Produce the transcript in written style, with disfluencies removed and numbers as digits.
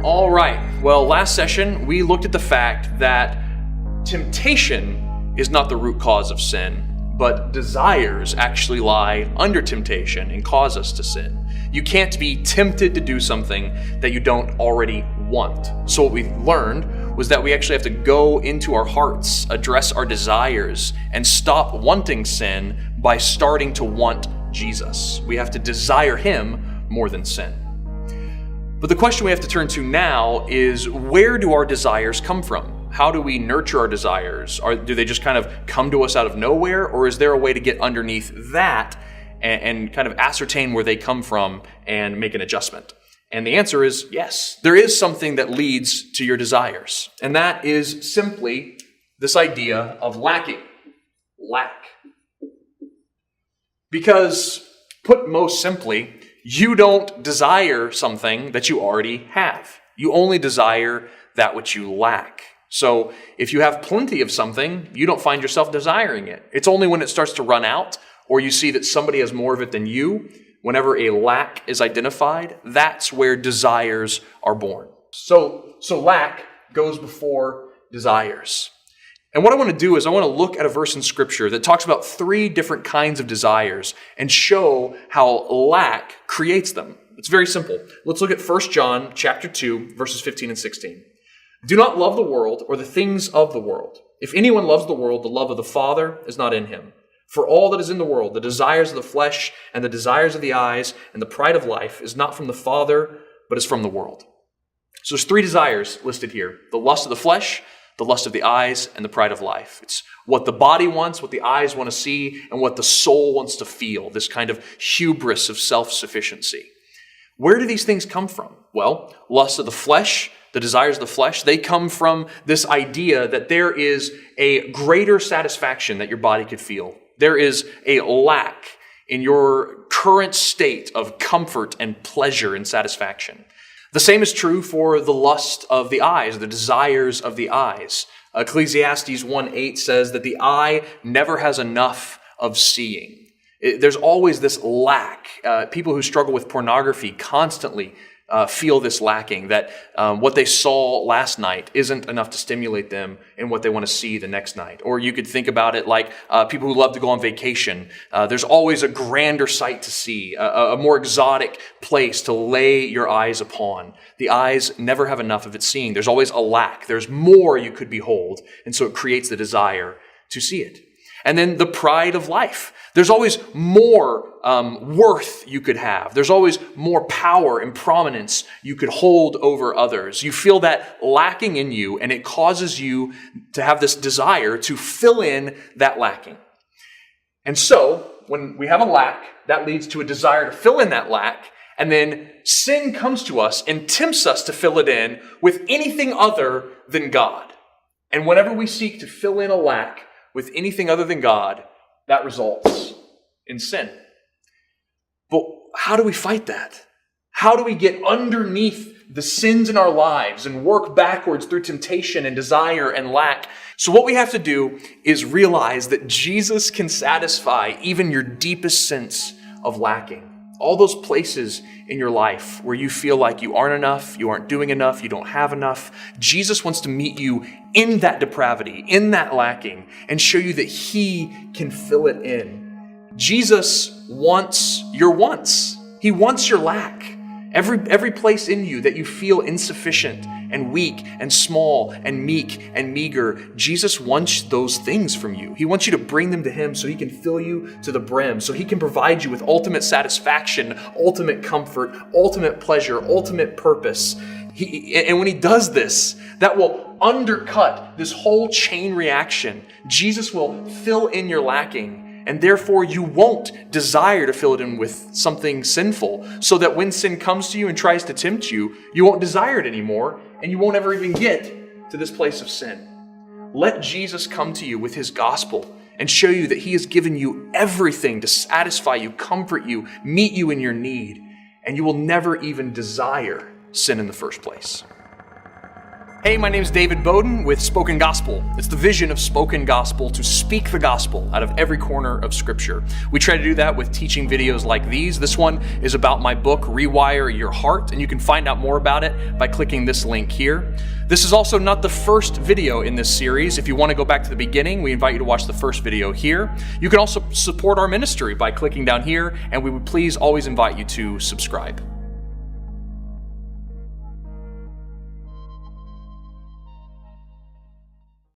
All right, well, last session we looked at the fact that temptation is not the root cause of sin, but desires actually lie under temptation and cause us to sin. You can't be tempted to do something that you don't already want. So what we learned was that we actually have to go into our hearts, address our desires, and stop wanting sin by starting to want Jesus. We have to desire Him more than sin. But the question we have to turn to now is, where do our desires come from? How do we nurture our desires? Do they just kind of come to us out of nowhere, or is there a way to get underneath that and kind of ascertain where they come from and make an adjustment? And the answer is yes. There is something that leads to your desires, and that is simply this idea of lacking. Lack. Because, put most simply, you don't desire something that you already have. You only desire that which you lack. So if you have plenty of something, you don't find yourself desiring it. It's only when it starts to run out, or you see that somebody has more of it than you, whenever a lack is identified, that's where desires are born. So lack goes before desires. And what I want to do is I want to look at a verse in Scripture that talks about 3 different kinds of desires and show how lack creates them. It's very simple. Let's look at 1 John chapter 2, verses 15 and 16. Do not love the world or the things of the world. If anyone loves the world, the love of the Father is not in him. For all that is in the world, the desires of the flesh and the desires of the eyes and the pride of life is not from the Father, but is from the world. So there's 3 desires listed here. The lust of the flesh, the lust of the eyes, and the pride of life. It's what the body wants, what the eyes want to see, and what the soul wants to feel, this kind of hubris of self-sufficiency. Where do these things come from? Well, lust of the flesh, the desires of the flesh, they come from this idea that there is a greater satisfaction that your body could feel. There is a lack in your current state of comfort and pleasure and satisfaction. The same is true for the lust of the eyes, the desires of the eyes. Ecclesiastes 1:8 says that the eye never has enough of seeing. There's always this lack. People who struggle with pornography constantly feel this lacking, that what they saw last night isn't enough to stimulate them in what they want to see the next night. Or you could think about it like people who love to go on vacation. There's always a grander sight to see, a more exotic place to lay your eyes upon. The eyes never have enough of it seeing. There's always a lack. There's more you could behold, and so it creates the desire to see it. And then the pride of life. There's always more worth you could have. There's always more power and prominence you could hold over others. You feel that lacking in you, and it causes you to have this desire to fill in that lacking. And so, when we have a lack, that leads to a desire to fill in that lack, and then sin comes to us and tempts us to fill it in with anything other than God. And whenever we seek to fill in a lack with anything other than God, that results in sin. But how do we fight that? How do we get underneath the sins in our lives and work backwards through temptation and desire and lack? So what we have to do is realize that Jesus can satisfy even your deepest sense of lacking. All those places in your life where you feel like you aren't enough, you aren't doing enough, you don't have enough. Jesus wants to meet you in that depravity, in that lacking, and show you that He can fill it in. Jesus wants your wants. He wants your lack. Every place in you that you feel insufficient and weak and small and meek and meager, Jesus wants those things from you. He wants you to bring them to Him so He can fill you to the brim, so He can provide you with ultimate satisfaction, ultimate comfort, ultimate pleasure, ultimate purpose. And when He does this, that will undercut this whole chain reaction. Jesus will fill in your lacking, and therefore you won't desire to fill it in with something sinful, so that when sin comes to you and tries to tempt you, you won't desire it anymore, and you won't ever even get to this place of sin. Let Jesus come to you with His gospel and show you that He has given you everything to satisfy you, comfort you, meet you in your need, and you will never even desire sin in the first place. Hey, my name is David Bowden with Spoken Gospel. It's the vision of Spoken Gospel to speak the gospel out of every corner of Scripture. We try to do that with teaching videos like these. This one is about my book, Rewire Your Heart, and you can find out more about it by clicking this link here. This is also not the first video in this series. If you want to go back to the beginning, we invite you to watch the first video here. You can also support our ministry by clicking down here, and we would please always invite you to subscribe.